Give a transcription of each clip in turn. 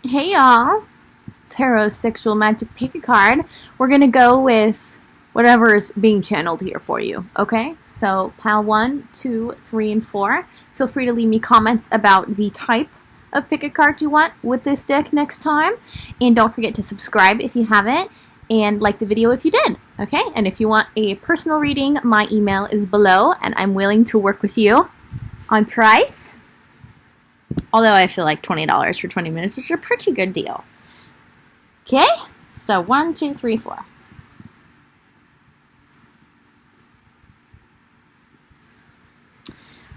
Hey y'all, Tarot Sexual Magic pick a card. We're going to go with whatever is being channeled here for you, okay? So pile 1, 2, 3, and 4. Feel free to leave me comments about the type of pick a card you want with this deck next time. And don't forget to subscribe if you haven't, and like the video if you did, okay? And if you want a personal reading, my email is below, and I'm willing to work with you on price. Although I feel like $20 for 20 minutes is a pretty good deal. Okay? So 1, 2, 3, 4.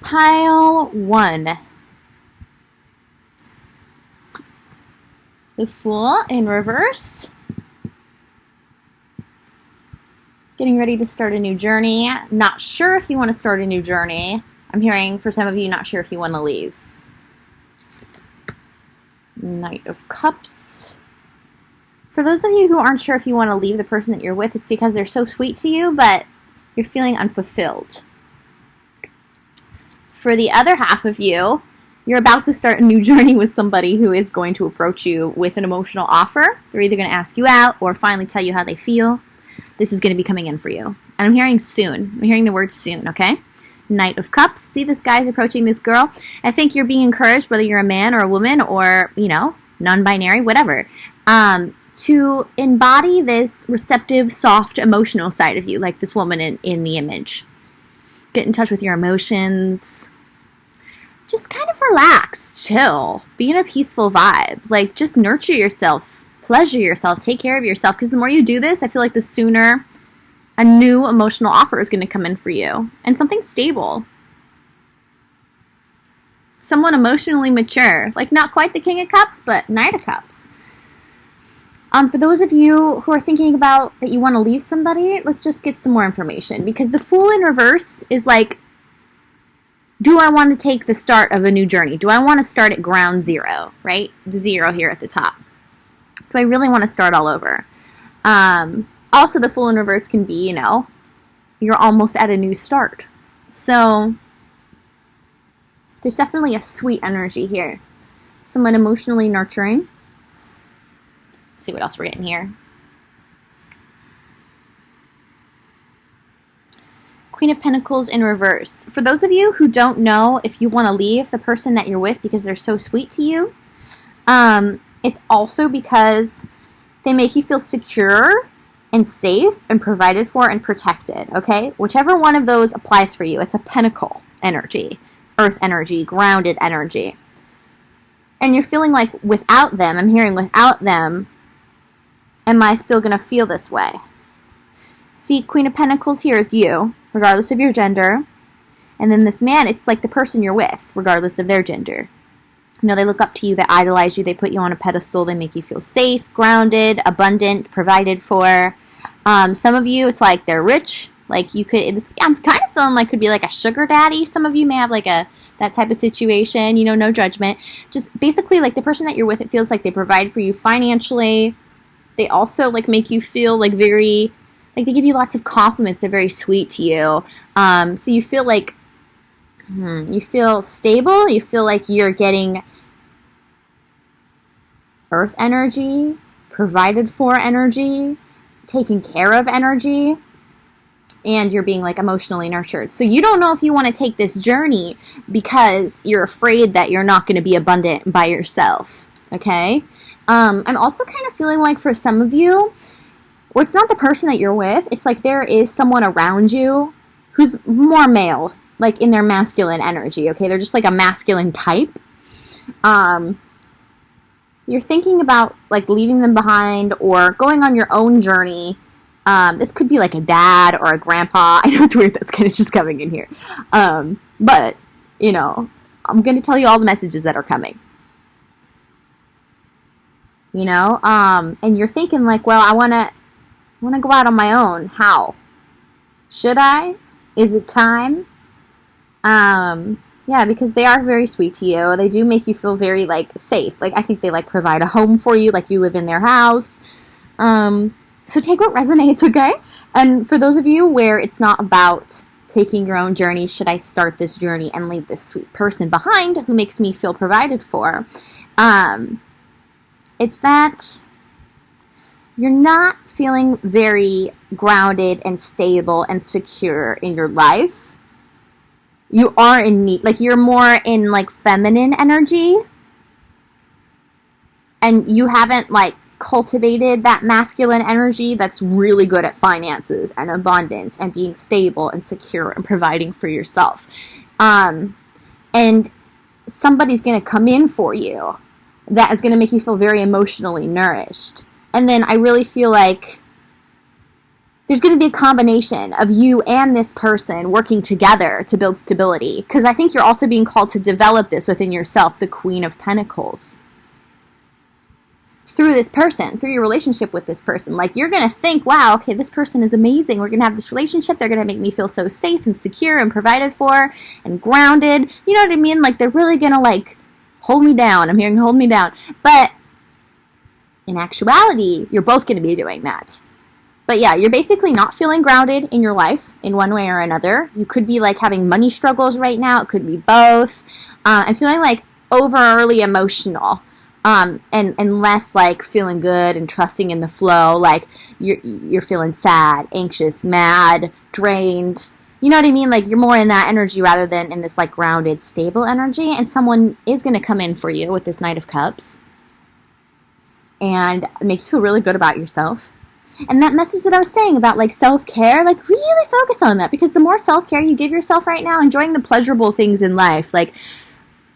Pile 1. The Fool in reverse. Getting ready to start a new journey. Not sure if you want to start a new journey. I'm hearing for some of you, not sure if you want to leave. Knight of Cups. For those of you who aren't sure if you want to leave the person that you're with, it's because they're so sweet to you, but you're feeling unfulfilled. For the other half of you, you're about to start a new journey with somebody who is going to approach you with an emotional offer. They're either going to ask you out or finally tell you how they feel. This is going to be coming in for you. And I'm hearing soon. I'm hearing the word soon, okay? Knight of Cups. See, this guy's approaching this girl. I think you're being encouraged, whether you're a man or a woman or, non-binary, whatever, to embody this receptive, soft, emotional side of you, like this woman in the image. Get in touch with your emotions. Just kind of relax, chill, be in a peaceful vibe. Like, just nurture yourself, pleasure yourself, take care of yourself, because the more you do this, I feel like the sooner a new emotional offer is going to come in for you. And something stable. Someone emotionally mature. Like, not quite the King of Cups, but Knight of Cups. For those of you who are thinking about that you want to leave somebody, let's just get some more information. Because the Fool in reverse is like, do I want to take the start of a new journey? Do I want to start at ground zero, right? The 0 here at the top. Do I really want to start all over? Also, the Fool in reverse can be, you're almost at a new start. So, there's definitely a sweet energy here. Someone emotionally nurturing. Let's see what else we're getting here. Queen of Pentacles in reverse. For those of you who don't know if you want to leave the person that you're with because they're so sweet to you, it's also because they make you feel secure and safe and provided for and protected, okay? Whichever one of those applies for you. It's a pentacle energy, earth energy, grounded energy. And you're feeling like without them, I'm hearing without them, am I still going to feel this way? See, Queen of Pentacles here is you, regardless of your gender. And then this man, it's like the person you're with, regardless of their gender. They look up to you, they idolize you, they put you on a pedestal, they make you feel safe, grounded, abundant, provided for. Some of you, it's like they're rich. Like I'm kind of feeling like could be like a sugar daddy. Some of you may have like that type of situation, no judgment. Just basically like the person that you're with, it feels like they provide for you financially. They also like make you feel like very, like they give you lots of compliments. They're very sweet to you. So you feel like, you feel stable. You feel like you're getting earth energy, provided for energy, taken care of energy, and you're being like emotionally nurtured. So you don't know if you want to take this journey because you're afraid that you're not going to be abundant by yourself. Okay? I'm also kind of feeling like for some of you, or it's not the person that you're with, it's like there is someone around you who's more male, like in their masculine energy, okay? They're just like a masculine type. You're thinking about like leaving them behind or going on your own journey. This could be like a dad or a grandpa. I know it's weird that's kind of just coming in here. But, I'm going to tell you all the messages that are coming. And you're thinking like, well, I want to go out on my own. How? Should I? Is it time? Yeah, because they are very sweet to you. They do make you feel very, like, safe. Like, I think they, like, provide a home for you, like you live in their house. So take what resonates, okay? And for those of you where it's not about taking your own journey, should I start this journey and leave this sweet person behind who makes me feel provided for? It's that you're not feeling very grounded and stable and secure in your life. You are in need, like you're more in like feminine energy, and you haven't like cultivated that masculine energy that's really good at finances and abundance and being stable and secure and providing for yourself. And somebody's going to come in for you that is going to make you feel very emotionally nourished. And then I really feel like there's going to be a combination of you and this person working together to build stability. Because I think you're also being called to develop this within yourself, the Queen of Pentacles. Through this person, through your relationship with this person. Like, you're going to think, wow, okay, this person is amazing. We're going to have this relationship. They're going to make me feel so safe and secure and provided for and grounded. You know what I mean? Like, they're really going to, like, hold me down. I'm hearing hold me down. But in actuality, you're both going to be doing that. But yeah, you're basically not feeling grounded in your life in one way or another. You could be, like, having money struggles right now. It could be both. I'm feeling, like, overly emotional. And less like feeling good and trusting in the flow. Like you're feeling sad, anxious, mad, drained. You know what I mean? Like you're more in that energy rather than in this like grounded, stable energy. And someone is going to come in for you with this Knight of Cups and make you feel really good about yourself. And that message that I was saying about like self-care, like really focus on that, because the more self-care you give yourself right now, enjoying the pleasurable things in life, like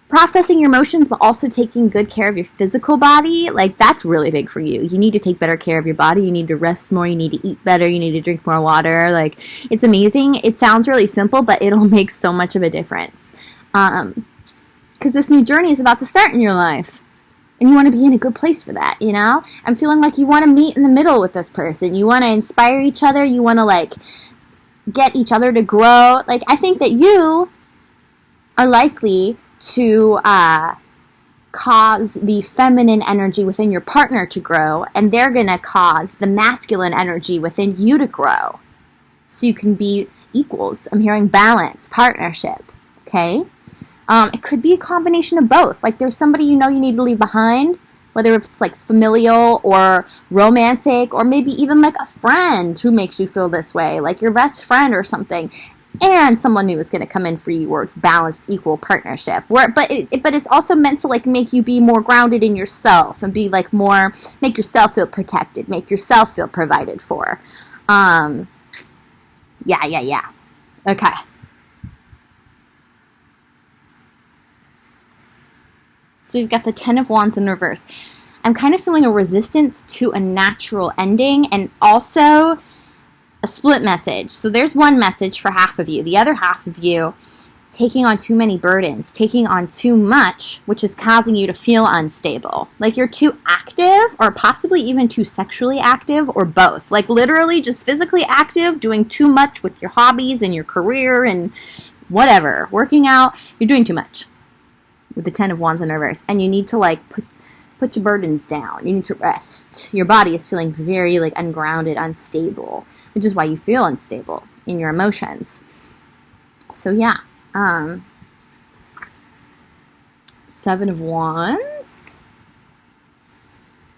processing your emotions, but also taking good care of your physical body, like that's really big for you. You need to take better care of your body. You need to rest more. You need to eat better. You need to drink more water. Like, it's amazing. It sounds really simple, but it'll make so much of a difference. Because this new journey is about to start in your life. And you want to be in a good place for that, you know? I'm feeling like you want to meet in the middle with this person. You want to inspire each other. You want to, like, get each other to grow. Like, I think that you are likely to cause the feminine energy within your partner to grow, and they're going to cause the masculine energy within you to grow. So you can be equals. I'm hearing balance, partnership, okay? It could be a combination of both. Like there's somebody you know you need to leave behind, whether it's like familial or romantic, or maybe even like a friend who makes you feel this way, like your best friend or something. And someone new is going to come in for you where it's balanced, equal partnership. But it's also meant to like make you be more grounded in yourself and be like more, make yourself feel protected, make yourself feel provided for. Yeah. Okay. So we've got the Ten of Wands in reverse. I'm kind of feeling a resistance to a natural ending, and also a split message. So there's one message for half of you. The other half of you taking on too many burdens, taking on too much, which is causing you to feel unstable. Like you're too active, or possibly even too sexually active, or both. Like literally just physically active, doing too much with your hobbies and your career and whatever. Working out, you're doing too much with the Ten of Wands in reverse. And you need to like put your burdens down. You need to rest. Your body is feeling very like ungrounded, unstable, which is why you feel unstable in your emotions. So yeah. Seven of Wands.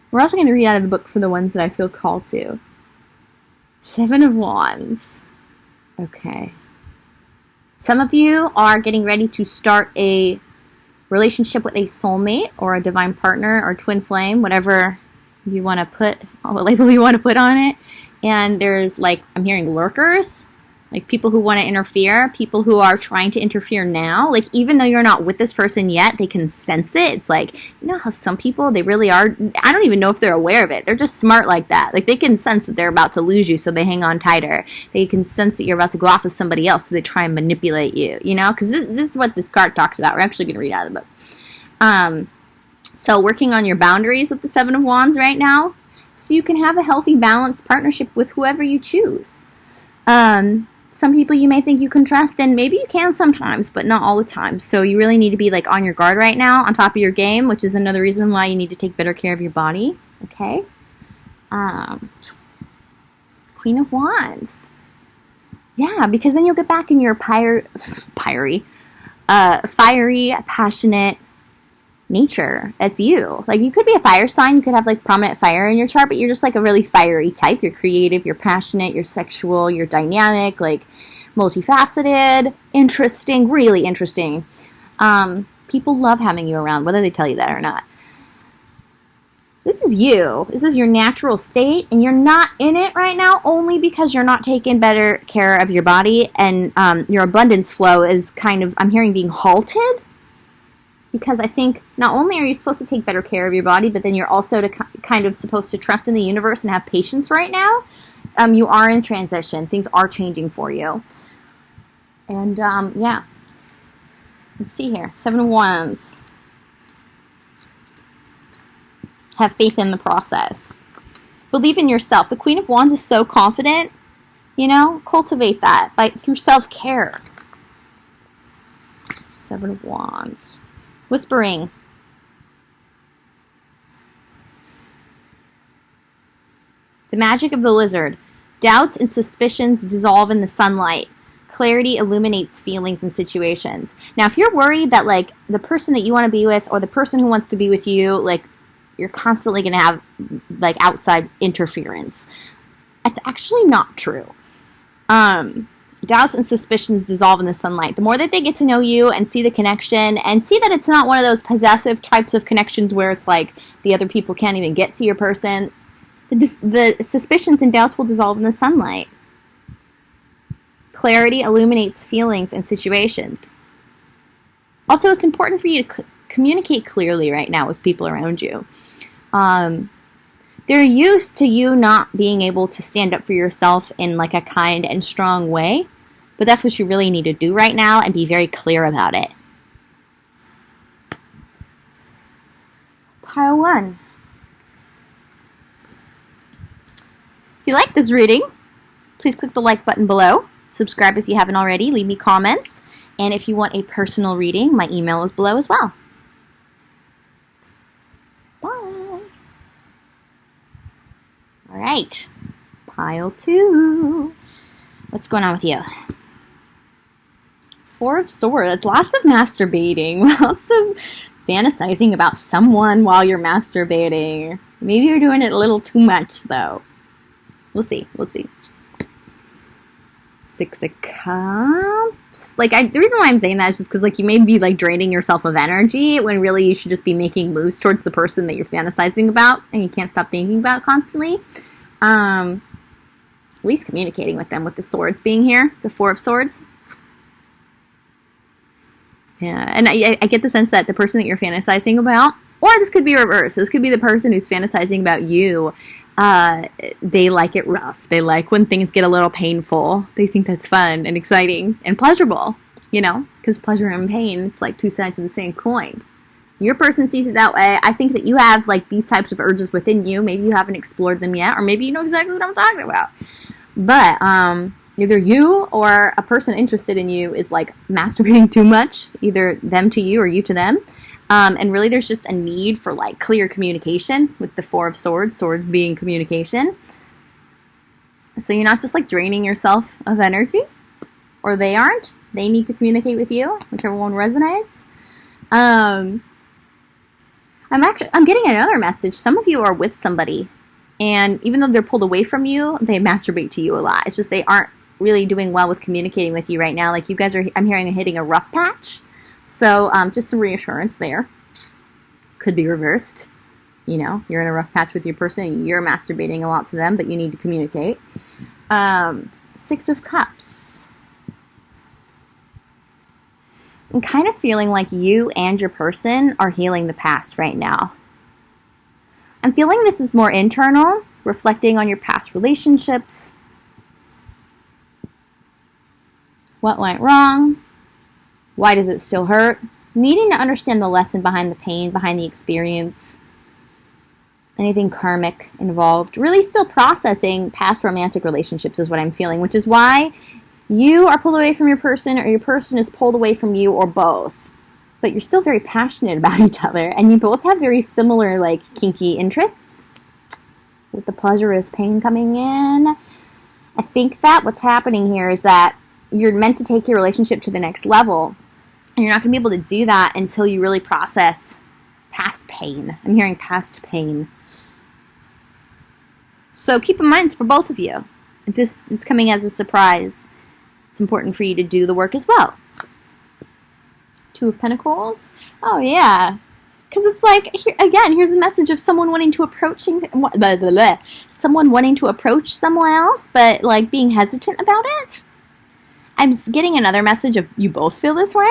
We're also going to read out of the book for the ones that I feel called to. Seven of Wands. Okay. Some of you are getting ready to start a relationship with a soulmate or a divine partner or twin flame, whatever you want to put, what label you want to put on it. And there's like, I'm hearing lurkers, like people who want to interfere, people who are trying to interfere now. Like even though you're not with this person yet, they can sense it. It's like, you know how some people, they really are, I don't even know if they're aware of it. They're just smart like that. Like they can sense that they're about to lose you, so they hang on tighter. They can sense that you're about to go off with somebody else, so they try and manipulate you, you know? Because this is what this card talks about. We're actually going to read out of the book. So working on your boundaries with the Seven of Wands right now, so you can have a healthy, balanced partnership with whoever you choose. Some people you may think you can trust, and maybe you can sometimes, but not all the time. So you really need to be like on your guard right now, on top of your game, which is another reason why you need to take better care of your body. Okay. Queen of Wands. Yeah, because then you'll get back in your fiery, passionate, nature. That's you. Like, you could be a fire sign. You could have, like, prominent fire in your chart, but you're just, like, a really fiery type. You're creative, you're passionate, you're sexual, you're dynamic, like, multifaceted, interesting, really interesting. People love having you around, whether they tell you that or not. This is you. This is your natural state, and you're not in it right now only because you're not taking better care of your body, and your abundance flow is kind of, I'm hearing, being halted. Because I think not only are you supposed to take better care of your body, but then you're also kind of supposed to trust in the universe and have patience right now. You are in transition. Things are changing for you. And, yeah. Let's see here. 7 of Wands. Have faith in the process. Believe in yourself. The Queen of Wands is so confident. You know, cultivate that through self-care. 7 of Wands. Whispering. The magic of the lizard. Doubts and suspicions dissolve in the sunlight. Clarity illuminates feelings and situations. Now, if you're worried that, like, the person that you want to be with or the person who wants to be with you, like, you're constantly going to have, like, outside interference, it's actually not true. Doubts and suspicions dissolve in the sunlight. The more that they get to know you and see the connection and see that it's not one of those possessive types of connections where it's like the other people can't even get to your person, the suspicions and doubts will dissolve in the sunlight. Clarity illuminates feelings and situations. Also, it's important for you to communicate clearly right now with people around you. They're used to you not being able to stand up for yourself in, like, a kind and strong way, but that's what you really need to do right now and be very clear about it. Pile 1. If you like this reading, please click the like button below. Subscribe if you haven't already. Leave me comments. And if you want a personal reading, my email is below as well. Bye. All right. Pile 2. What's going on with you? 4 of Swords. Lots of masturbating. Lots of fantasizing about someone while you're masturbating. Maybe you're doing it a little too much, though. We'll see. We'll see. 6 of Cups. Like, the reason why I'm saying that is just because, like, you may be, like, draining yourself of energy when really you should just be making moves towards the person that you're fantasizing about and you can't stop thinking about constantly. At least communicating with them with the swords being here. It's a 4 of Swords. Yeah, and I get the sense that the person that you're fantasizing about, or this could be reversed. This could be the person who's fantasizing about you. They like it rough. They like when things get a little painful. They think that's fun and exciting and pleasurable, you know, because pleasure and pain, it's like 2 sides of the same coin. Your person sees it that way. I think that you have, like, these types of urges within you. Maybe you haven't explored them yet, or maybe you know exactly what I'm talking about. But, either you or a person interested in you is, like, masturbating too much, either them to you or you to them. And really there's just a need for, like, clear communication with the 4 of Swords, swords being communication. So you're not just, like, draining yourself of energy, or they aren't. They need to communicate with you, whichever one resonates. I'm getting another message. Some of you are with somebody, and even though they're pulled away from you, they masturbate to you a lot. It's just they aren't really doing well with communicating with you right now. Like, you guys are, I'm hearing, hitting a rough patch. So, just some reassurance there. Could be reversed. You know, you're in a rough patch with your person, and you're masturbating a lot to them, but you need to communicate. 6 of Cups. I'm kind of feeling like you and your person are healing the past right now. I'm feeling this is more internal, reflecting on your past relationships. What went wrong? Why does it still hurt? Needing to understand the lesson behind the pain, behind the experience. Anything karmic involved. Really still processing past romantic relationships is what I'm feeling, which is why you are pulled away from your person, or your person is pulled away from you, or both. But you're still very passionate about each other, and you both have very similar, like, kinky interests. With the pleasure is pain coming in. I think that what's happening here is that you're meant to take your relationship to the next level, and you're not going to be able to do that until you really process Past pain. I'm hearing past pain. So keep in mind, it's for both of you. If this is coming as a surprise, it's important for you to do the work as well. Two of Pentacles. Oh, yeah. Because it's like, here's a message of someone wanting to approach someone else, but like being hesitant about it. I'm getting another message of you both feel this way.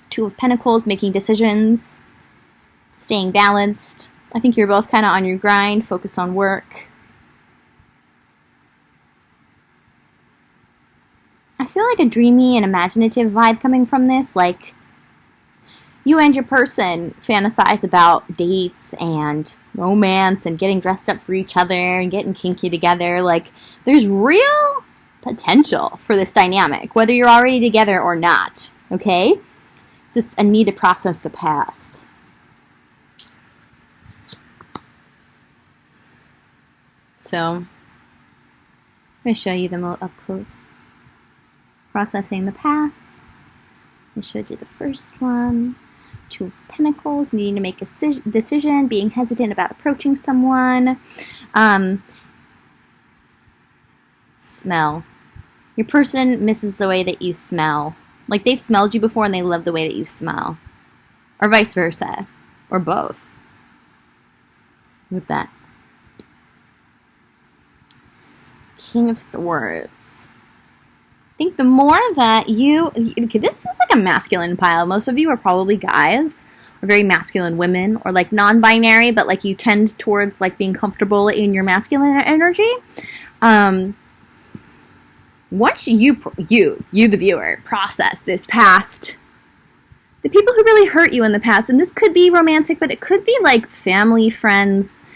Two of Pentacles, making decisions, staying balanced. I think you're both kind of on your grind, focused on work. I feel like a dreamy and imaginative vibe coming from this, like you and your person fantasize about dates and romance and getting dressed up for each other and getting kinky together. Like, there's real potential for this dynamic, whether you're already together or not, okay? It's just a need to process the past. So, I'm going to show you them up close. Processing the past. I showed you the first one. Two of Pentacles, needing to make a decision, being hesitant about approaching someone. Smell. Your person misses the way that you smell. Like, they've smelled you before and they love the way that you smell. Or vice versa. Or both. With that. King of Swords. I think the more that this is like a masculine pile. Most of you are probably guys, or very masculine women, or like non-binary, but like you tend towards like being comfortable in your masculine energy. Once you the viewer, process this past, the people who really hurt you in the past, and this could be romantic, but it could be like family, friends,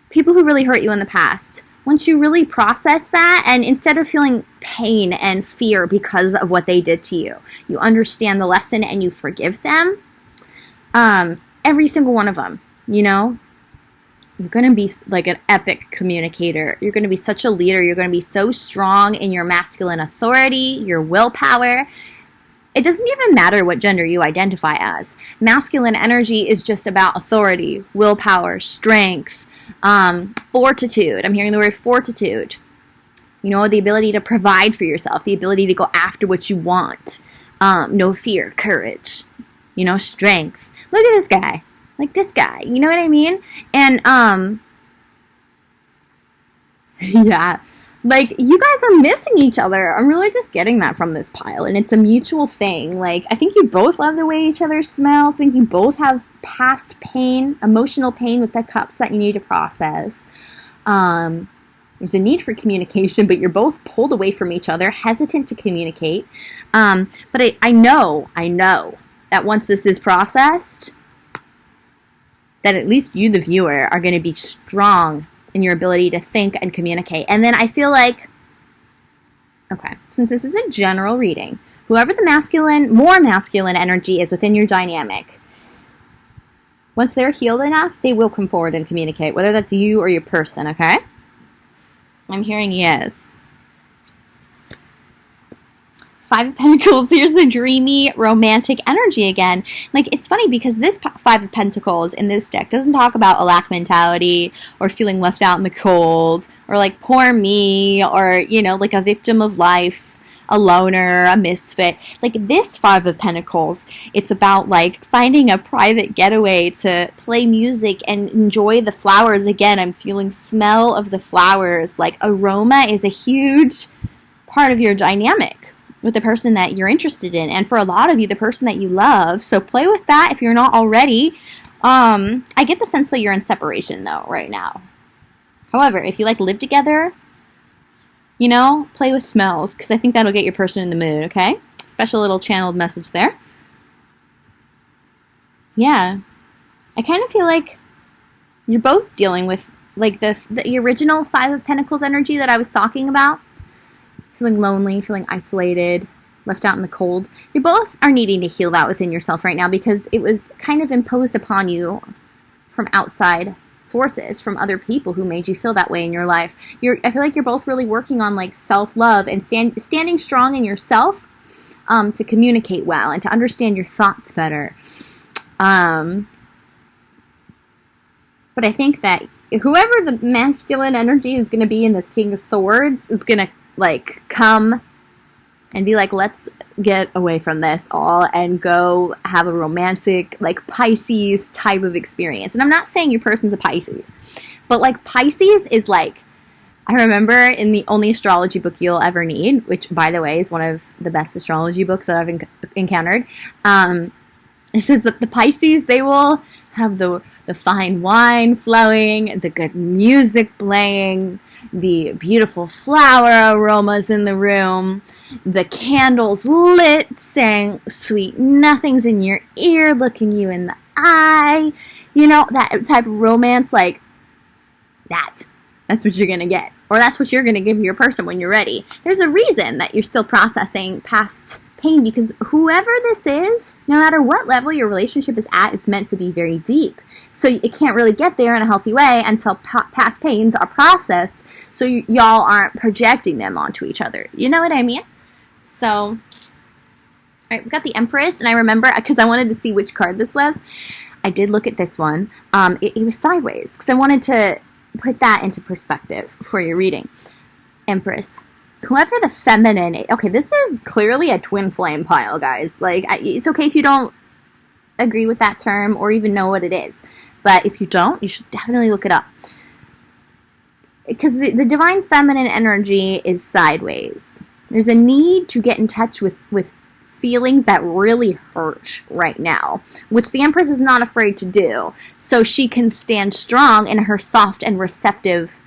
people who really hurt you in the past. Once you really process that, and instead of feeling pain and fear because of what they did to you, you understand the lesson and you forgive them. Every single one of them, you know, you're going to be like an epic communicator. You're going to be such a leader. You're going to be so strong in your masculine authority, your willpower. It doesn't even matter what gender you identify as. Masculine energy is just about authority, willpower, strength, fortitude. I'm hearing the word fortitude. You know, the ability to provide for yourself, the ability to go after what you want. No fear, courage, you know, strength. Look at this guy. Like this guy. You know what I mean? And, yeah. Like, you guys are missing each other. I'm really just getting that from this pile. And it's a mutual thing. Like, I think you both love the way each other smells. I think you both have past pain, emotional pain with the cups that you need to process. There's a need for communication, but you're both pulled away from each other, hesitant to communicate. But I know that once this is processed, that at least you, the viewer, are going to be strong in your ability to think and communicate. And then I feel like, okay, since this is a general reading, whoever the more masculine energy is within your dynamic, once they're healed enough, they will come forward and communicate, whether that's you or your person, okay? I'm hearing yes. Five of Pentacles, here's the dreamy, romantic energy again. Like, it's funny because this Five of Pentacles in this deck doesn't talk about a lack mentality or feeling left out in the cold or like, poor me, or, you know, like a victim of life, a loner, a misfit. Like, this Five of Pentacles, it's about like finding a private getaway to play music and enjoy the flowers again. I'm feeling smell of the flowers. Like, aroma is a huge part of your dynamic with the person that you're interested in, and for a lot of you, the person that you love. So play with that if you're not already. I get the sense that you're in separation though right now. However, if you like live together, you know, play with smells, because I think that'll get your person in the mood, okay? Special little channeled message there. Yeah. I kind of feel like you're both dealing with like the original Five of Pentacles energy that I was talking about. Feeling lonely, feeling isolated, left out in the cold. You both are needing to heal that within yourself right now because it was kind of imposed upon you from outside sources, from other people who made you feel that way in your life. I feel like you're both really working on like self-love and standing strong in yourself, to communicate well and to understand your thoughts better. But I think that whoever the masculine energy is going to be in this King of Swords is going to, like, come and be like, let's get away from this all and go have a romantic, like, Pisces type of experience. And I'm not saying your person's a Pisces, but, like, Pisces is, like, I remember in the only astrology book you'll ever need, which, by the way, is one of the best astrology books that I've encountered, it says that the Pisces, they will have the fine wine flowing, the good music playing, the beautiful flower aromas in the room, the candles lit, saying sweet nothings in your ear, looking you in the eye, you know, that type of romance, like, that's what you're going to get. Or that's what you're going to give your person when you're ready. There's a reason that you're still processing past pain, because whoever this is, no matter what level your relationship is at, it's meant to be very deep. So it can't really get there in a healthy way until past pains are processed, so y'all aren't projecting them onto each other. You know what I mean? So, all right, we got the Empress, and I remember, because I wanted to see which card this was, I did look at this one. It was sideways, because I wanted to put that into perspective for your reading. Empress. Whoever the feminine... Okay, this is clearly a twin flame pile, guys. Like, it's okay if you don't agree with that term or even know what it is. But if you don't, you should definitely look it up. Because the divine feminine energy is sideways. There's a need to get in touch with feelings that really hurt right now, which the Empress is not afraid to do. So she can stand strong in her soft and receptive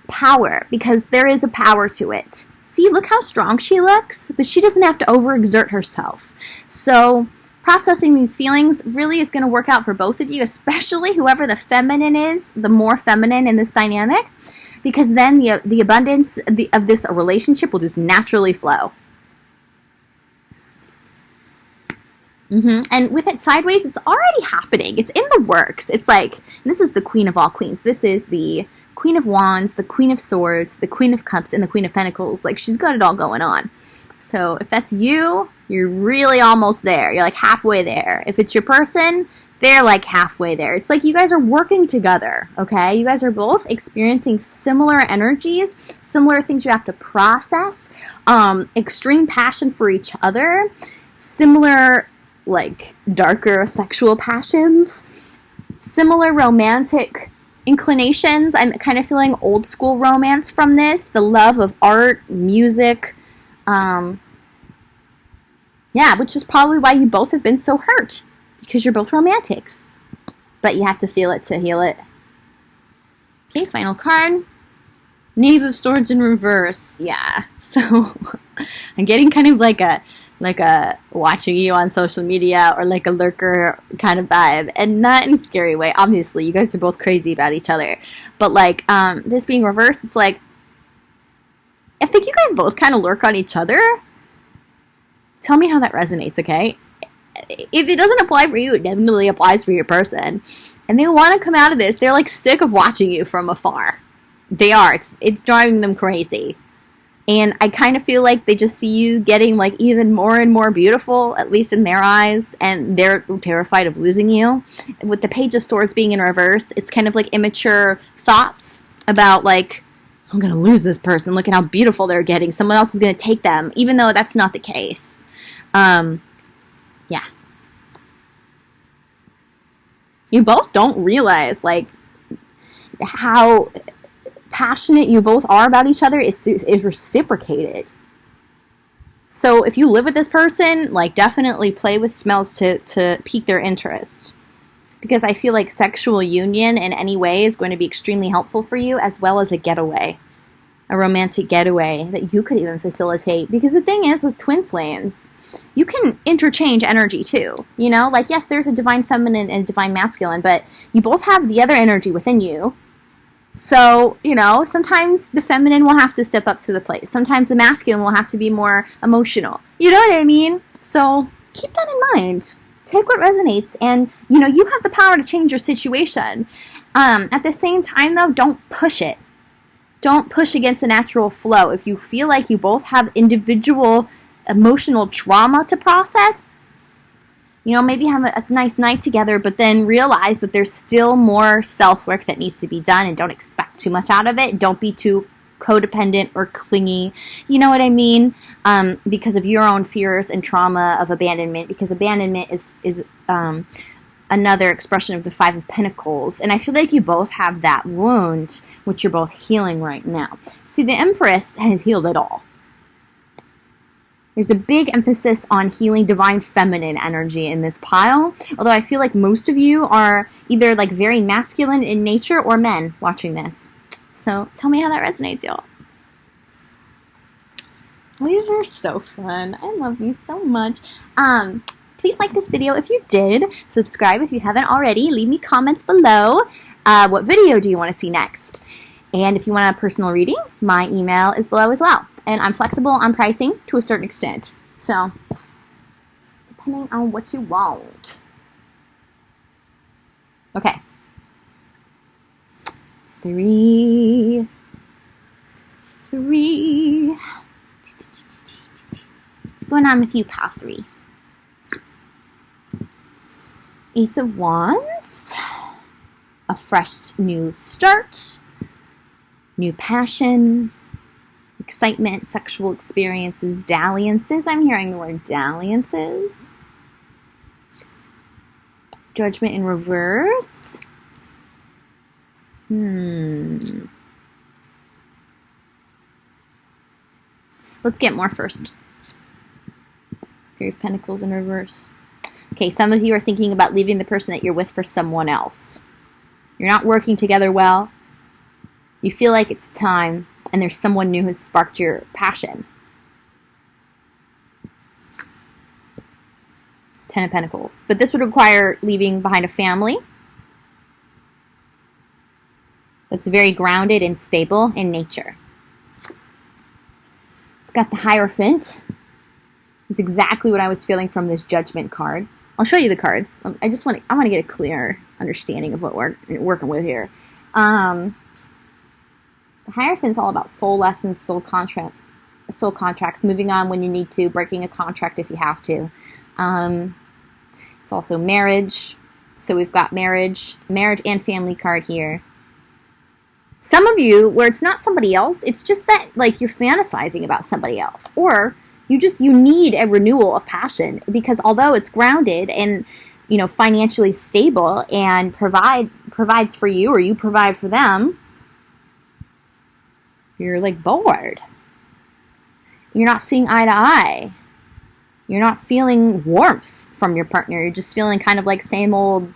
power, because there is a power to it. See, look how strong she looks, but she doesn't have to overexert herself. So processing these feelings really is going to work out for both of you, especially whoever the feminine is, the more feminine in this dynamic, because then the abundance of this relationship will just naturally flow. And with it sideways, it's already happening. It's in the works. It's like, this is the Queen of all queens. This is the Queen of Wands, the Queen of Swords, the Queen of Cups, and the Queen of Pentacles. Like, she's got it all going on. So if that's you, you're really almost there. You're like halfway there. If it's your person, they're like halfway there. It's like you guys are working together, okay? You guys are both experiencing similar energies, similar things you have to process, extreme passion for each other, similar, like, darker sexual passions, similar romantic inclinations. I'm kind of feeling old school romance from this. The love of art, music, which is probably why you both have been so hurt, because you're both romantics. But you have to feel it to heal it. Okay, final card. Knave of Swords in reverse. Yeah. So I'm getting kind of like a watching you on social media or like a lurker kind of vibe, and not in a scary way. Obviously, you guys are both crazy about each other, but like this being reversed, it's like I think you guys both kind of lurk on each other. Tell me how that resonates, okay? If it doesn't apply for you, it definitely applies for your person, and they want to come out of this. They're like sick of watching you from afar. They are. It's driving them crazy. And I kind of feel like they just see you getting, like, even more and more beautiful, at least in their eyes, and they're terrified of losing you. With the Page of Swords being in reverse, it's kind of like immature thoughts about, like, I'm going to lose this person. Look at how beautiful they're getting. Someone else is going to take them, even though that's not the case. Yeah. You both don't realize, like, how passionate you both are about each other is reciprocated. So if you live with this person, like, definitely play with smells to pique their interest, because I feel like sexual union in any way is going to be extremely helpful for you, as well as a getaway, a romantic getaway that you could even facilitate. Because the thing is, with twin flames, you can interchange energy too, you know, like, yes, there's a divine feminine and a divine masculine, but you both have the other energy within you. So, you know, sometimes the feminine will have to step up to the plate. Sometimes the masculine will have to be more emotional. You know what I mean? So keep that in mind. Take what resonates, and, you know, you have the power to change your situation. At the same time, though, don't push it. Don't push against the natural flow. If you feel like you both have individual emotional trauma to process, you know, maybe have a nice night together, but then realize that there's still more self-work that needs to be done, and don't expect too much out of it. Don't be too codependent or clingy, you know what I mean? Because of your own fears and trauma of abandonment, because abandonment is another expression of the Five of Pentacles. And I feel like you both have that wound, which you're both healing right now. See, the Empress has healed it all. There's a big emphasis on healing divine feminine energy in this pile, although I feel like most of you are either like very masculine in nature or men watching this. So tell me how that resonates, y'all. These are so fun. I love these so much. Please like this video if you did. Subscribe if you haven't already. Leave me comments below. What video do you want to see next? And if you want a personal reading, my email is below as well. And I'm flexible on pricing to a certain extent. So, depending on what you want. Okay. 3. What's going on with you, pal 3? Ace of Wands. A fresh new start. New passion. Excitement, sexual experiences, dalliances. I'm hearing the word dalliances. Judgment in reverse. Let's get more first. Three of Pentacles in reverse. Okay, some of you are thinking about leaving the person that you're with for someone else. You're not working together well. You feel like it's time, and there's someone new who's sparked your passion. 10 of Pentacles. But this would require leaving behind a family that's very grounded and stable in nature. It's got the Hierophant. It's exactly what I was feeling from this Judgment card. I'll show you the cards. I want to get a clear understanding of what we're working with here. The Hierophant's all about soul lessons, soul contracts, moving on when you need to, breaking a contract if you have to. It's also marriage. So we've got marriage and family card here. Some of you, where it's not somebody else, it's just that like you're fantasizing about somebody else, or you need a renewal of passion, because although it's grounded and, you know, financially stable and provides for you, or you provide for them, you're like bored. You're not seeing eye to eye. You're not feeling warmth from your partner. You're just feeling kind of like same old.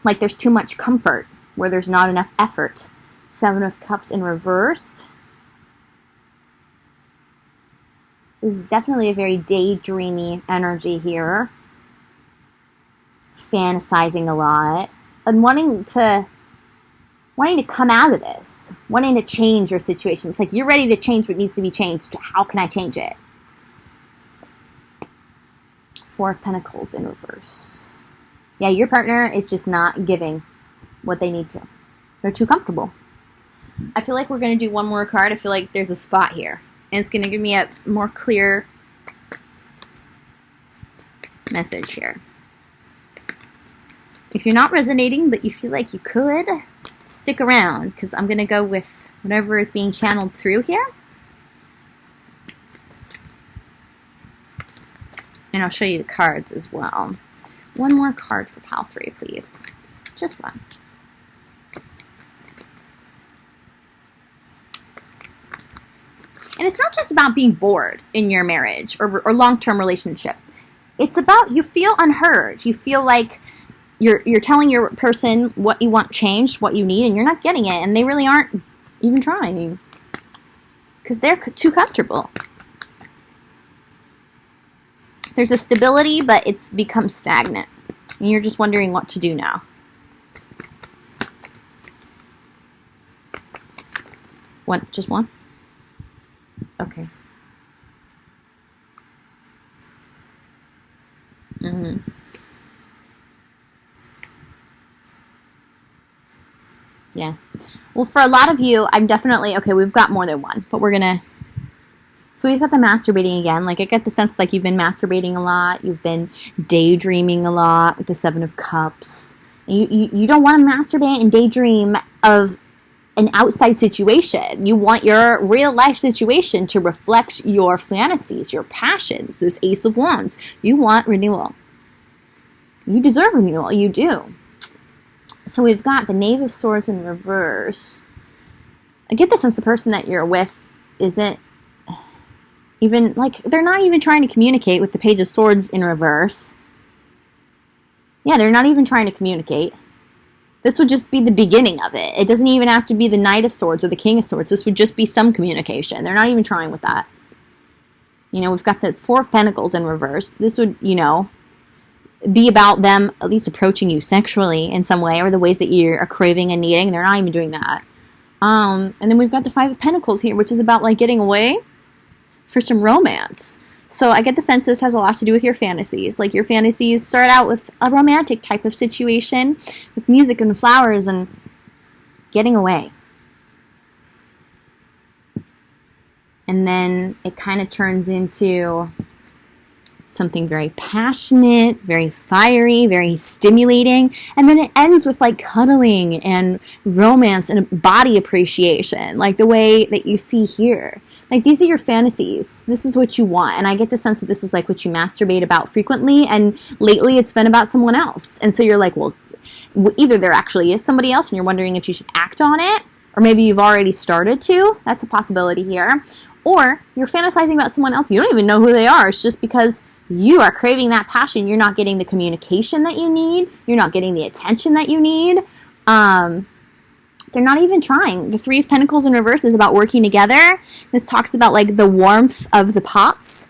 Like there's too much comfort where there's not enough effort. 7 of Cups in reverse. There's definitely a very daydreamy energy here. Fantasizing a lot. And wanting to come out of this. Wanting to change your situation. It's like you're ready to change what needs to be changed. How can I change it? 4 of Pentacles in reverse. Yeah, your partner is just not giving what they need to. They're too comfortable. I feel like we're going to do one more card. I feel like there's a spot here. And it's going to give me a more clear message here. If you're not resonating, but you feel like you could, stick around, because I'm going to go with whatever is being channeled through here. And I'll show you the cards as well. One more card for Pal 3, please. Just one. And it's not just about being bored in your marriage or long-term relationship. It's about you feel unheard. You feel like you're telling your person what you want changed, what you need, and you're not getting it. And they really aren't even trying because they're too comfortable. There's a stability, but it's become stagnant. And you're just wondering what to do now. One, just one? Okay. Yeah. Well, for a lot of you, I'm definitely, okay, we've got more than one, but we're going to So we've got the masturbating again. Like, I get the sense like you've been masturbating a lot. You've been daydreaming a lot with the Seven of Cups. And you don't want to masturbate and daydream of an outside situation. You want your real life situation to reflect your fantasies, your passions, this Ace of Wands. You want renewal. You deserve renewal. You do. So we've got the Knave of Swords in reverse. I get the sense the person that you're with isn't even, like, they're not even trying to communicate with the Page of Swords in reverse. Yeah, they're not even trying to communicate. This would just be the beginning of it. It doesn't even have to be the Knight of Swords or the King of Swords. This would just be some communication. They're not even trying with that. You know, we've got the Four of Pentacles in reverse. This would, you know, be about them at least approaching you sexually in some way, or the ways that you are craving and needing. They're not even doing that. And then we've got the Five of Pentacles here, which is about, like, getting away for some romance. So I get the sense this has a lot to do with your fantasies. Like, your fantasies start out with a romantic type of situation with music and flowers and getting away. And then it kind of turns into something very passionate, very fiery, very stimulating. And then it ends with, like, cuddling and romance and body appreciation, like the way that you see here. Like, these are your fantasies. This is what you want. And I get the sense that this is, like, what you masturbate about frequently. And lately it's been about someone else. And so you're like, well, either there actually is somebody else and you're wondering if you should act on it. Or maybe you've already started to. That's a possibility here. Or you're fantasizing about someone else. You don't even know who they are. It's just because you are craving that passion. You're not getting the communication that you need. You're not getting the attention that you need. They're not even trying. The Three of Pentacles in reverse is about working together. This talks about, like, the warmth of the pots,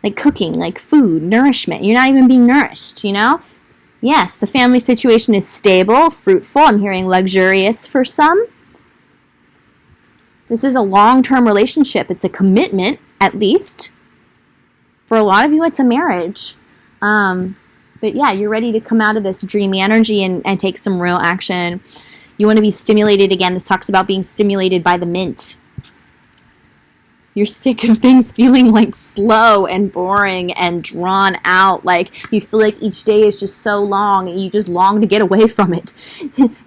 like cooking, like food, nourishment. You're not even being nourished, you know? Yes, the family situation is stable, fruitful. I'm hearing luxurious for some. This is a long-term relationship. It's a commitment, at least. For a lot of you, it's a marriage. But yeah, you're ready to come out of this dreamy energy and take some real action. You want to be stimulated again. This talks about being stimulated by the mint. You're sick of things feeling, like, slow and boring and drawn out. Like, you feel like each day is just so long and you just long to get away from it.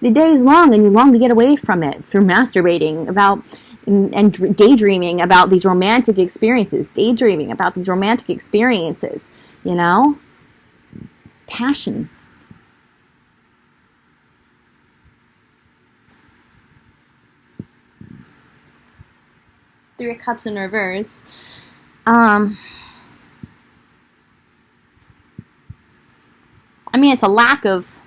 The day is long and you long to get away from it through masturbating about and daydreaming about these romantic experiences. Daydreaming about these romantic experiences, you know? Passion. Three of Cups in reverse. I mean, it's a lack of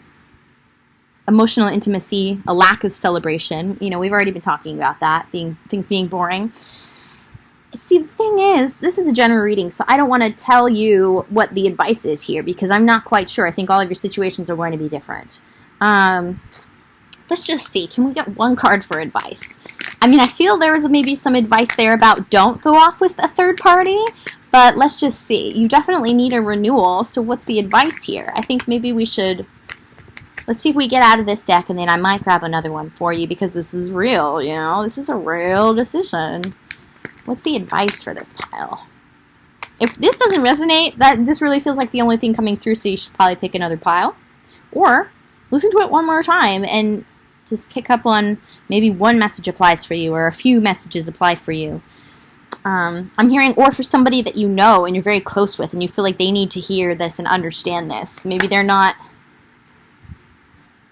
emotional intimacy, a lack of celebration. You know, we've already been talking about that, things being boring. See, the thing is, this is a general reading, so I don't want to tell you what the advice is here, because I'm not quite sure. I think all of your situations are going to be different. Let's just see. Can we get one card for advice? I mean, I feel there was maybe some advice there about don't go off with a third party, but let's just see. You definitely need a renewal, so what's the advice here? I think maybe we should, let's see if we get out of this deck, and then I might grab another one for you, because this is real, you know? This is a real decision. What's the advice for this pile? If this doesn't resonate, this really feels like the only thing coming through, so you should probably pick another pile. Or listen to it one more time and just pick up on maybe one message applies for you or a few messages apply for you. I'm hearing, or for somebody that you know and you're very close with and you feel like they need to hear this and understand this. Maybe they're not,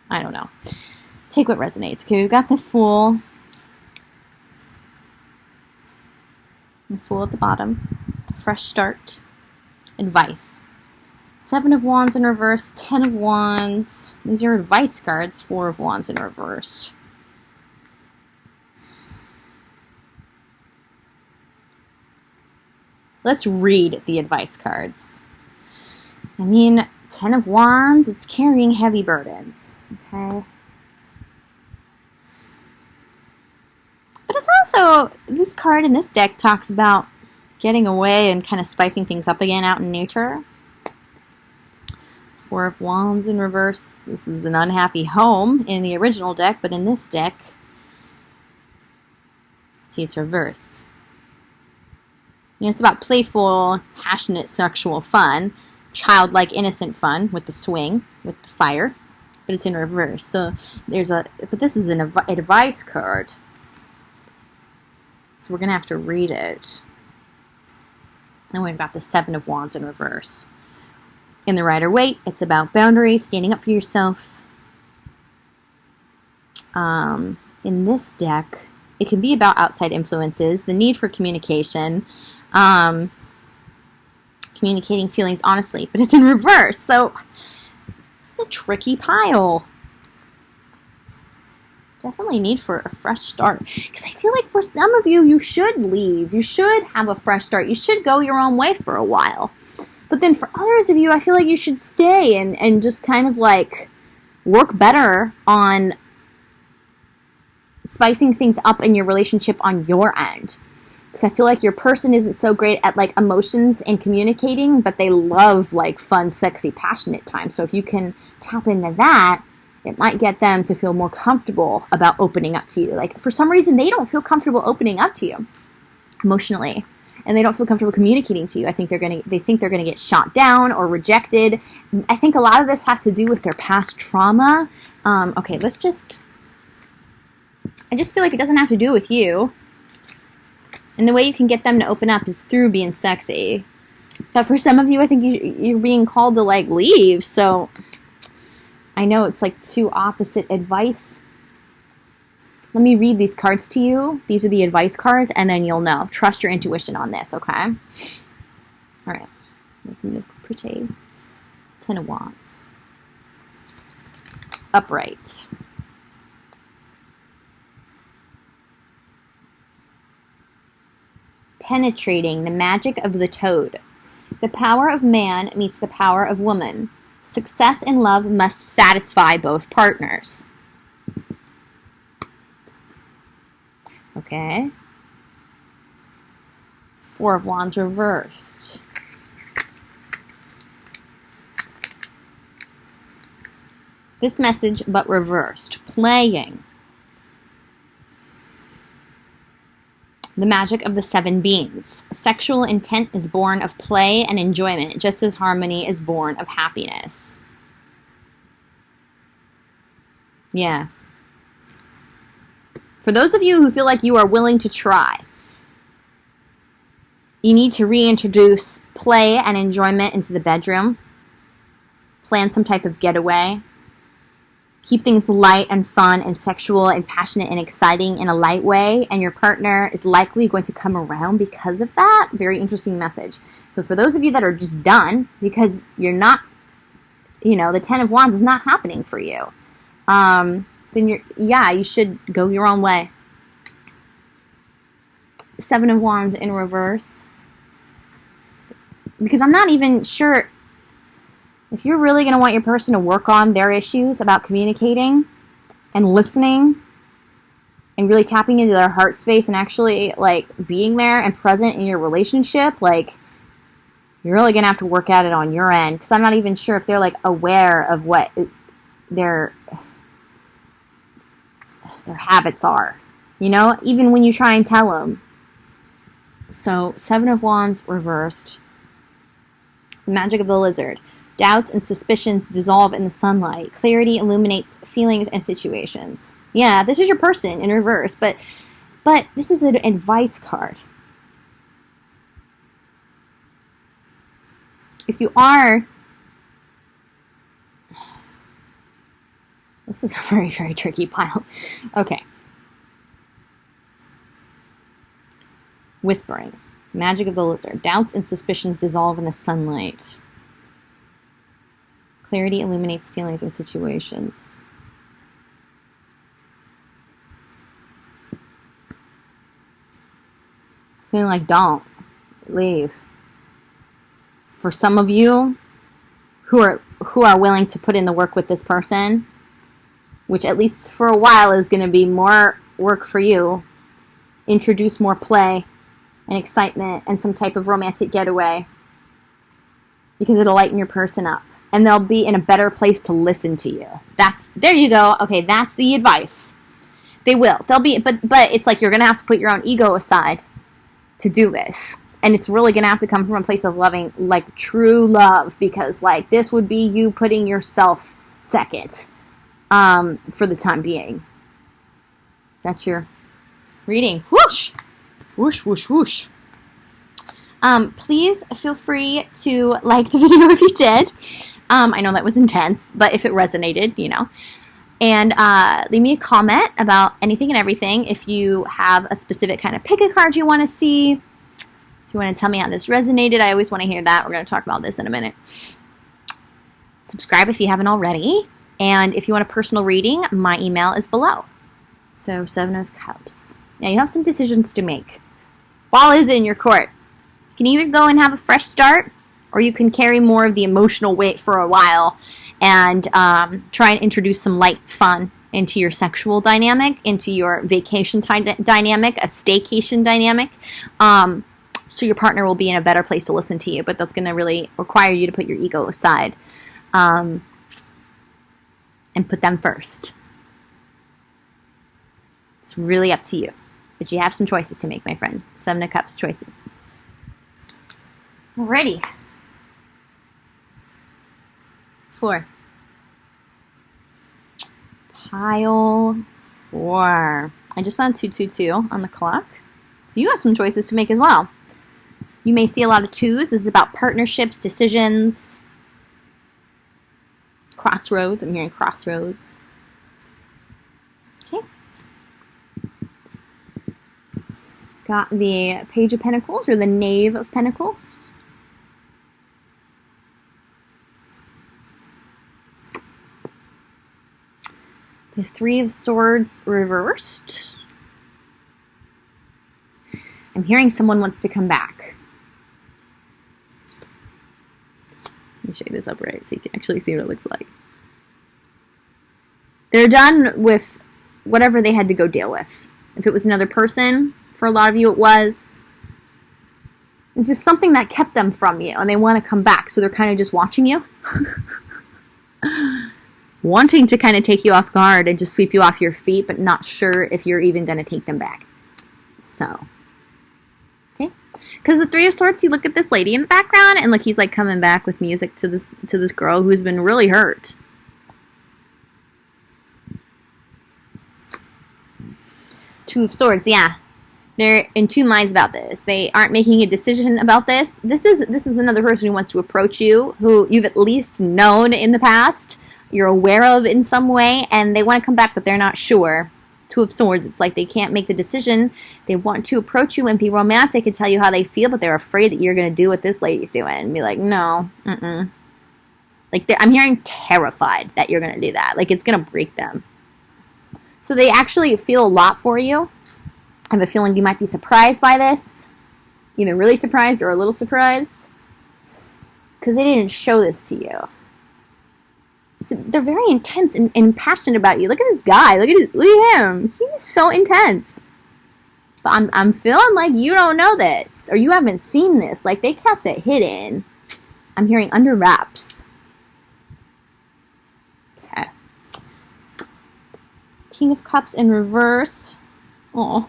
I don't know. Take what resonates. Okay, we've got the Fool. The Fool at the bottom. Fresh start. Advice. Seven of Wands in reverse, 10 of Wands. These are advice cards, 4 of Wands in reverse. Let's read the advice cards. I mean, 10 of Wands, it's carrying heavy burdens, okay? But it's also, this card in this deck talks about getting away and kind of spicing things up again out in nature. 4 of Wands in reverse. This is an unhappy home in the original deck, but in this deck, see, it's reverse. It's about playful, passionate sexual fun, childlike, innocent fun with the swing, with the fire, but it's in reverse. So but this is an advice card. So we're going to have to read it. And we've got the Seven of Wands in reverse. In the Rider-Waite, it's about boundaries, standing up for yourself. In this deck, it can be about outside influences, the need for communication, communicating feelings honestly, but it's in reverse, so it's a tricky pile. Definitely need for a fresh start, because I feel like for some of you, you should leave. You should have a fresh start. You should go your own way for a while. But then for others of you, I feel like you should stay and just kind of like work better on spicing things up in your relationship on your end. Because I feel like your person isn't so great at like emotions and communicating, but they love like fun, sexy, passionate time. So if you can tap into that, it might get them to feel more comfortable about opening up to you. Like for some reason, they don't feel comfortable opening up to you emotionally, and they don't feel comfortable communicating to you. They think they're gonna get shot down or rejected. I think a lot of this has to do with their past trauma. Okay, I just feel like it doesn't have to do with you. And the way you can get them to open up is through being sexy. But for some of you, I think you're being called to like leave. So I know it's like two opposite advice. Let me read these cards to you. These are the advice cards, and then you'll know. Trust your intuition on this, okay? All right. Pretty. Ten of Wands. Upright. Penetrating, the magic of the toad. The power of man meets the power of woman. Success in love must satisfy both partners. Okay. Four of Wands reversed. This message, but reversed. Playing. The magic of the seven beings. Sexual intent is born of play and enjoyment, just as harmony is born of happiness. Yeah. For those of you who feel like you are willing to try, you need to reintroduce play and enjoyment into the bedroom. Plan some type of getaway. Keep things light and fun and sexual and passionate and exciting in a light way, and your partner is likely going to come around because of that. Very interesting message. But for those of you that are just done because you're not, the Ten of Wands is not happening for you, then you should go your own way. Seven of Wands in reverse. Because I'm not even sure if you're really going to want your person to work on their issues about communicating and listening and really tapping into their heart space and actually like being there and present in your relationship, like you're really going to have to work at it on your end, because I'm not even sure if they're like aware of what their habits are, even when you try and tell them. So Seven of Wands reversed. The magic of the lizard. Doubts and suspicions dissolve in the sunlight. Clarity illuminates feelings and situations. Yeah, this is your person in reverse, but this is an advice card. If you are... This is a very, very tricky pile. Okay. Whispering. Magic of the lizard. Doubts and suspicions dissolve in the sunlight. Clarity illuminates feelings and situations. Feeling like don't leave. For some of you who are willing to put in the work with this person, which at least for a while is going to be more work for you, introduce more play and excitement and some type of romantic getaway, because it'll lighten your person up. And they'll be in a better place to listen to you. There you go. Okay, that's the advice. They will. They'll be, but it's like you're going to have to put your own ego aside to do this. And it's really going to have to come from a place of loving, like true love, because like this would be you putting yourself second for the time being. That's your reading. Whoosh! Whoosh, whoosh, whoosh. Please feel free to like the video if you did. I know that was intense, but if it resonated, you know. And leave me a comment about anything and everything. If you have a specific kind of pick a card you want to see. If you want to tell me how this resonated, I always want to hear that. We're going to talk about this in a minute. Subscribe if you haven't already. And if you want a personal reading, my email is below. So, 7 of Cups. Now, you have some decisions to make. Ball is in your court. You can either go and have a fresh start, or you can carry more of the emotional weight for a while and try and introduce some light fun into your sexual dynamic, into your vacation dynamic, a staycation dynamic. So your partner will be in a better place to listen to you, but that's going to really require you to put your ego aside and put them first. It's really up to you. But you have some choices to make, my friend. 7 of Cups choices. Alrighty. 4. Pile 4. I just saw 222 on the clock. So you have some choices to make as well. You may see a lot of 2s. This is about partnerships, decisions, crossroads. I'm hearing crossroads. Okay. Got the Page of Pentacles, or the Knave of Pentacles. The 3 of Swords reversed. I'm hearing someone wants to come back. Let me show you this upright so you can actually see what it looks like. They're done with whatever they had to go deal with. If it was another person, for a lot of you it was. It's just something that kept them from you, and they want to come back, so they're kind of just watching you. Wanting to kind of take you off guard and just sweep you off your feet, but not sure if you're even going to take them back. So, okay. Because the 3 of Swords, you look at this lady in the background, and look, he's like coming back with music to this girl who's been really hurt. Two of Swords, yeah. They're in 2 minds about this. They aren't making a decision about this. This is another person who wants to approach you, who you've at least known in the past, you're aware of in some way, and they want to come back, but they're not sure. 2 of Swords, it's like they can't make the decision. They want to approach you and be romantic and tell you how they feel, but they're afraid that you're going to do what this lady's doing and be like, no, Like, I'm hearing terrified that you're going to do that. Like, it's going to break them. So they actually feel a lot for you. I have a feeling you might be surprised by this. Either really surprised or a little surprised. Because they didn't show this to you. So they're very intense and passionate about you. Look at this guy. Look at him. He's so intense. But I'm feeling like you don't know this. Or you haven't seen this. Like, they kept it hidden. I'm hearing under wraps. Okay. King of Cups in reverse. Oh,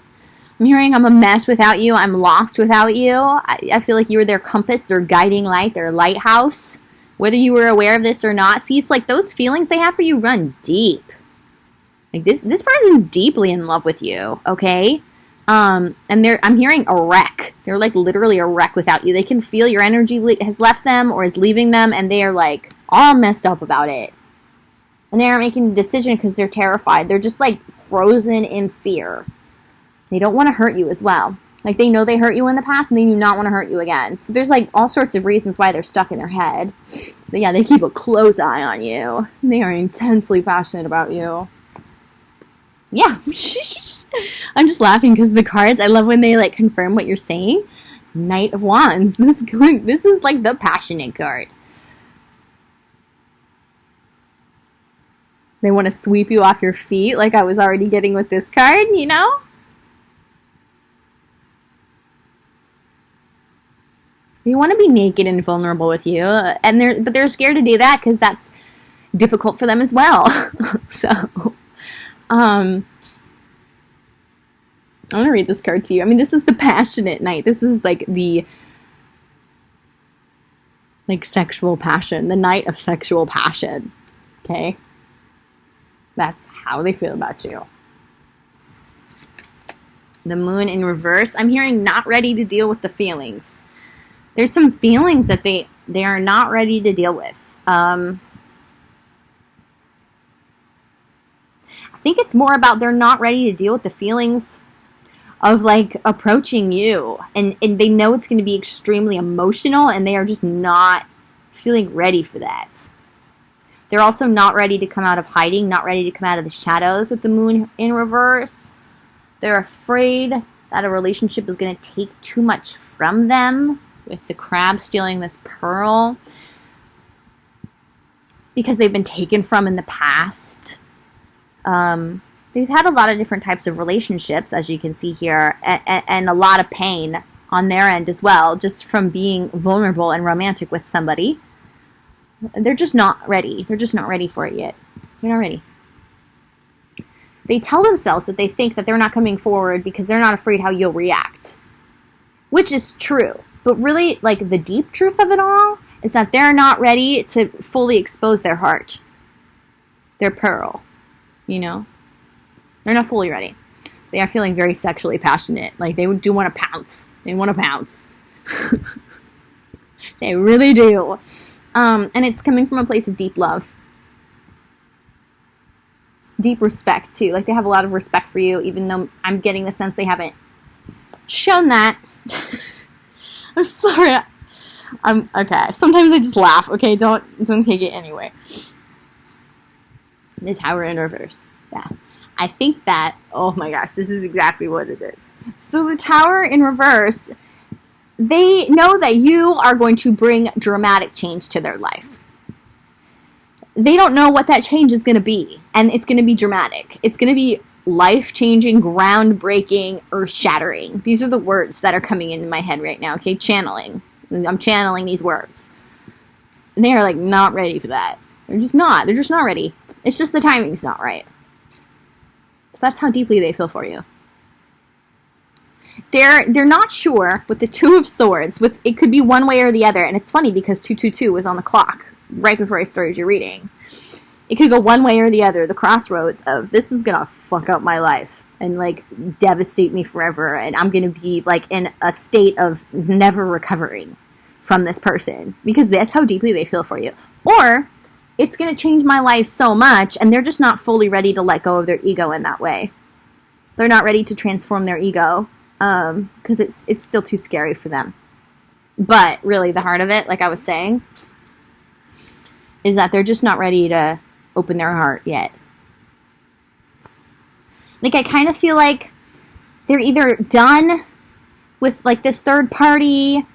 I'm hearing I'm a mess without you. I'm lost without you. I feel like you were their compass, their guiding light, their lighthouse. Whether you were aware of this or not. See, it's like those feelings they have for you run deep. Like this person's deeply in love with you, okay? And I'm hearing a wreck. They're like literally a wreck without you. They can feel your energy has left them or is leaving them, and they are like all messed up about it. And they aren't making a decision because they're terrified. They're just like frozen in fear. They don't want to hurt you as well. Like, they know they hurt you in the past, and they do not want to hurt you again. So there's, like, all sorts of reasons why they're stuck in their head. But, yeah, they keep a close eye on you. They are intensely passionate about you. Yeah. I'm just laughing because the cards, I love when they, like, confirm what you're saying. Knight of Wands. This is, like, the passionate card. They want to sweep you off your feet, like I was already getting with this card, you know? They want to be naked and vulnerable with you, but they're scared to do that because that's difficult for them as well. So, I'm gonna read this card to you. I mean, this is the passionate knight. This is like the sexual passion, the knight of sexual passion. Okay? That's how they feel about you. The moon in reverse. I'm hearing not ready to deal with the feelings. There's some feelings that they are not ready to deal with. I think it's more about they're not ready to deal with the feelings of like approaching you, and they know it's going to be extremely emotional, and they are just not feeling ready for that. They're also not ready to come out of hiding, not ready to come out of the shadows with the moon in reverse. They're afraid that a relationship is going to take too much from them, with the crab stealing this pearl, because they've been taken from in the past. They've had a lot of different types of relationships, as you can see here, and a lot of pain on their end as well, just from being vulnerable and romantic with somebody. They're just not ready. They're just not ready for it yet. They're not ready. They tell themselves that they think that they're not coming forward because they're not afraid how you'll react, which is true. But really, like, the deep truth of it all is that they're not ready to fully expose their heart, their pearl, you know? They're not fully ready. They are feeling very sexually passionate. Like, they do want to pounce. They want to pounce. They really do. And it's coming from a place of deep love. Deep respect, too. Like, they have a lot of respect for you, even though I'm getting the sense they haven't shown that. I'm sorry. Okay. Sometimes I just laugh. Okay, don't take it anyway. The Tower in reverse. Yeah. I think that, oh my gosh, this is exactly what it is. So the Tower in reverse, they know that you are going to bring dramatic change to their life. They don't know what that change is going to be, and it's going to be dramatic. It's going to be life-changing, groundbreaking, earth-shattering. These are the words that are coming into my head right now, okay? Channeling. I'm channeling these words. And they are, like, not ready for that. They're just not. They're just not ready. It's just the timing's not right. That's how deeply they feel for you. They're not sure with the Two of Swords. It could be one way or the other. And it's funny because 222 was on the clock right before I started your reading. It could go one way or the other. The crossroads of, this is going to fuck up my life and, like, devastate me forever. And I'm going to be, like, in a state of never recovering from this person. Because that's how deeply they feel for you. Or it's going to change my life so much, and they're just not fully ready to let go of their ego in that way. They're not ready to transform their ego, because it's still too scary for them. But really, the heart of it, like I was saying, is that they're just not ready to open their heart yet. Like, I kind of feel like they're either done with, like, this third party.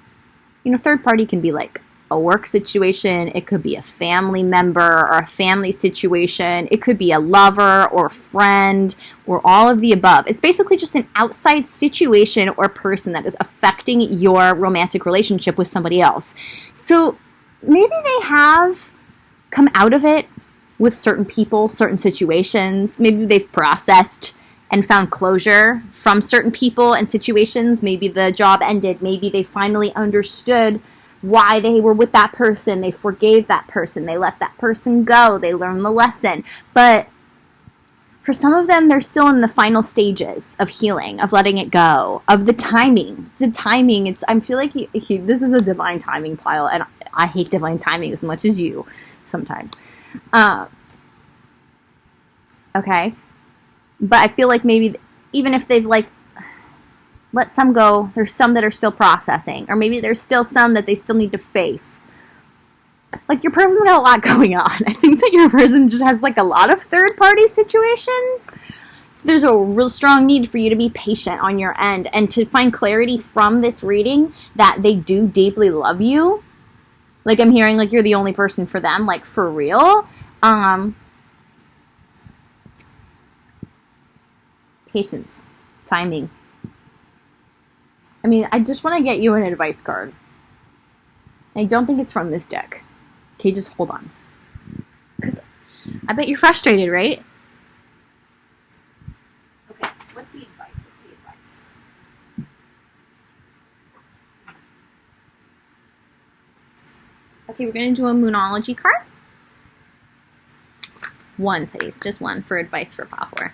You know, third party can be, like, a work situation, it could be a family member or a family situation, it could be a lover or friend or all of the above. It's basically just an outside situation or person that is affecting your romantic relationship with somebody else. So maybe they have come out of it with certain people, certain situations. Maybe they've processed and found closure from certain people and situations. Maybe the job ended. Maybe they finally understood why they were with that person. They forgave that person. They let that person go. They learned the lesson. But for some of them, they're still in the final stages of healing, of letting it go, of the timing. The timing, I feel like this is a divine timing pile, and I hate divine timing as much as you sometimes. Okay. But I feel like maybe even if they've, like, let some go, there's some that are still processing. Or maybe there's still some that they still need to face. Like, your person's got a lot going on. I think that your person just has, like, a lot of third-party situations. So there's a real strong need for you to be patient on your end and to find clarity from this reading that they do deeply love you. Like, I'm hearing, like, you're the only person for them, like, for real. Patience. Timing. I mean, I just want to get you an advice card. I don't think it's from this deck. Okay, just hold on. Because I bet you're frustrated, right? Okay, what's the advice? Okay, we're going to do a Moonology card. One, please. Just one for advice for Pile 4.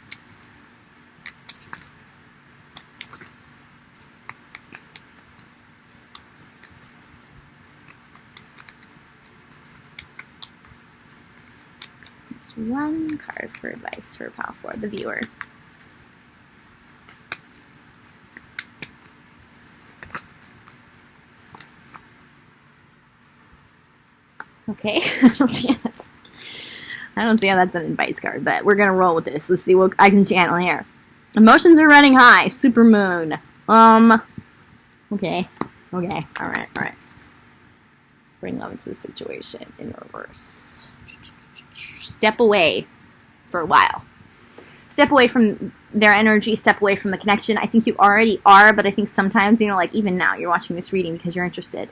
Just one card for advice for Pile 4, the viewer. Okay, I don't see how that's an advice card, but we're gonna roll with this. Let's see what I can channel here. Emotions are running high. Supermoon. Okay. Alright. Bring love into the situation in reverse. Step away for a while. Step away from their energy, step away from the connection. I think you already are, but I think sometimes, like even now, you're watching this reading because you're interested.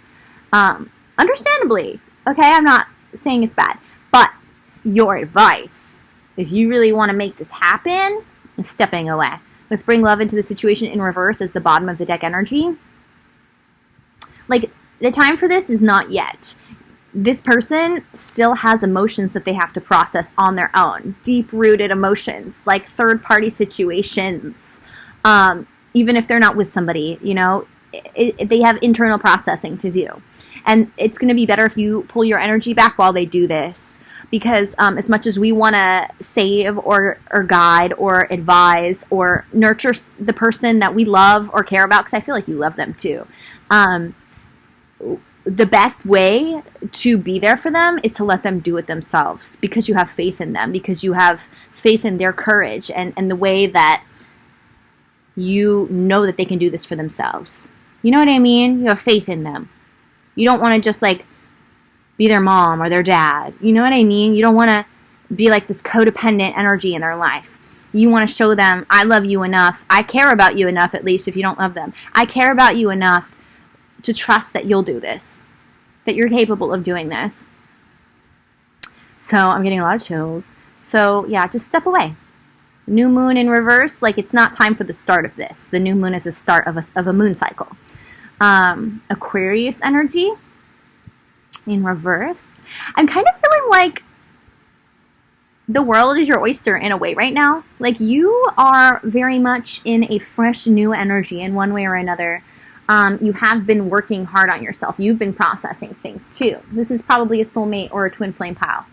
Understandably. Okay, I'm not saying it's bad, but your advice, if you really want to make this happen, is stepping away. Let's bring love into the situation in reverse as the bottom of the deck energy. Like, the time for this is not yet. This person still has emotions that they have to process on their own. Deep-rooted emotions, like third-party situations. Even if they're not with somebody, they have internal processing to do. And it's going to be better if you pull your energy back while they do this. Because as much as we want to save or guide or advise or nurture the person that we love or care about, because I feel like you love them too, the best way to be there for them is to let them do it themselves, because you have faith in them, because you have faith in their courage and the way that you know that they can do this for themselves. You know what I mean? You have faith in them. You don't want to just be their mom or their dad. You know what I mean? You don't want to be like this codependent energy in their life. You want to show them, I love you enough. I care about you enough, at least if you don't love them. I care about you enough to trust that you'll do this, that you're capable of doing this. So I'm getting a lot of chills. So yeah, just step away. New moon in reverse, it's not time for the start of this. The new moon is the start of a moon cycle. Aquarius energy in reverse. I'm kind of feeling like the world is your oyster in a way right now. You are very much in a fresh new energy in one way or another. You have been working hard on yourself. You've been processing things too. This is probably a soulmate or a twin flame pile.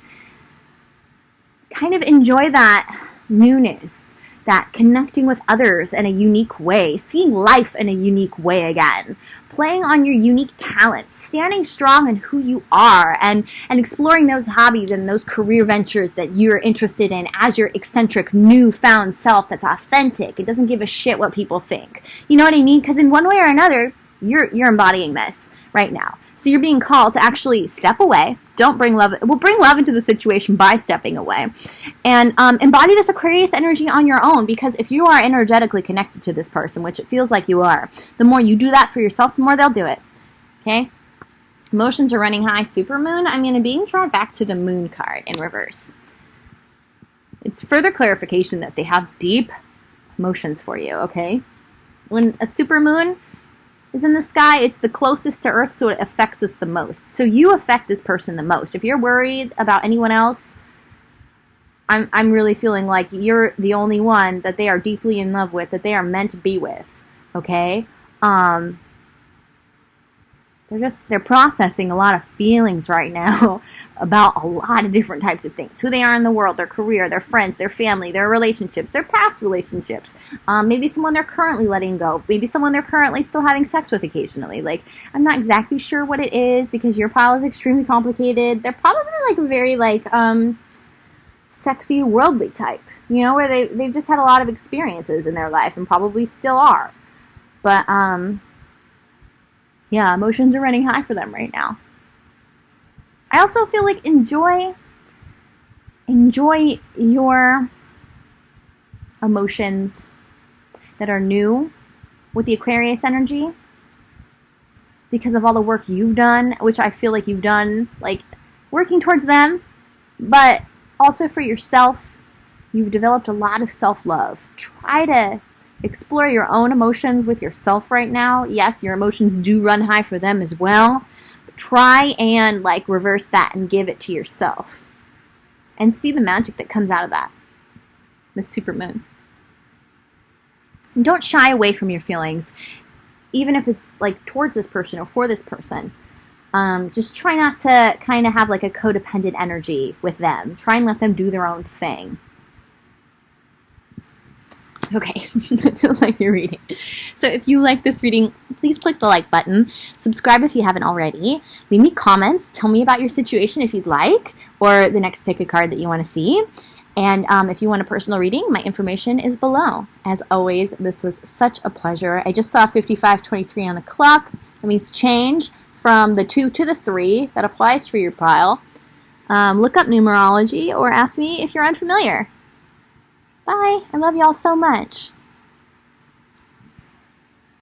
Kind of enjoy that newness, that connecting with others in a unique way, seeing life in a unique way again, playing on your unique talents, standing strong in who you are, and exploring those hobbies and those career ventures that you're interested in as your eccentric, newfound self that's authentic. It doesn't give a shit what people think. You know what I mean? Because in one way or another, you're embodying this right now. So you're being called to actually step away. Don't bring love. Well, bring love into the situation by stepping away. And embody this Aquarius energy on your own, because if you are energetically connected to this person, which it feels like you are, the more you do that for yourself, the more they'll do it. Okay? Emotions are running high. Supermoon. I'm being drawn back to the moon card in reverse. It's further clarification that they have deep emotions for you, okay? When a supermoon is in the sky, it's the closest to Earth, so it affects us the most. So you affect this person the most. If you're worried about anyone else, I'm really feeling like you're the only one that they are deeply in love with, that they are meant to be with, okay? They're processing a lot of feelings right now about a lot of different types of things. Who they are in the world, their career, their friends, their family, their relationships, their past relationships. Maybe someone they're currently letting go. Maybe someone they're currently still having sex with occasionally. I'm not exactly sure what it is, because your pile is extremely complicated. They're probably a very sexy, worldly type. Where they've just had a lot of experiences in their life and probably still are. But yeah, emotions are running high for them right now. I also feel like enjoy your emotions that are new with the Aquarius energy, because of all the work you've done, which I feel like you've done, working towards them, but also for yourself. You've developed a lot of self-love. Try to explore your own emotions with yourself right now. Yes, your emotions do run high for them as well. But try and like reverse that and give it to yourself. And see the magic that comes out of that. The supermoon. And don't shy away from your feelings, even if it's like towards this person or for this person. Just try not to kind of have like a codependent energy with them. Try and let them do their own thing. Okay, that feels like your reading. So if you like this reading, please click the like button. Subscribe if you haven't already. Leave me comments. Tell me about your situation if you'd like, or the next pick a card that you want to see. And if you want a personal reading, my information is below. As always, this was such a pleasure. I just saw 55:23 on the clock. That means change from the 2 to the 3. That applies for your pile. Look up numerology or ask me if you're unfamiliar. Bye. I love y'all so much.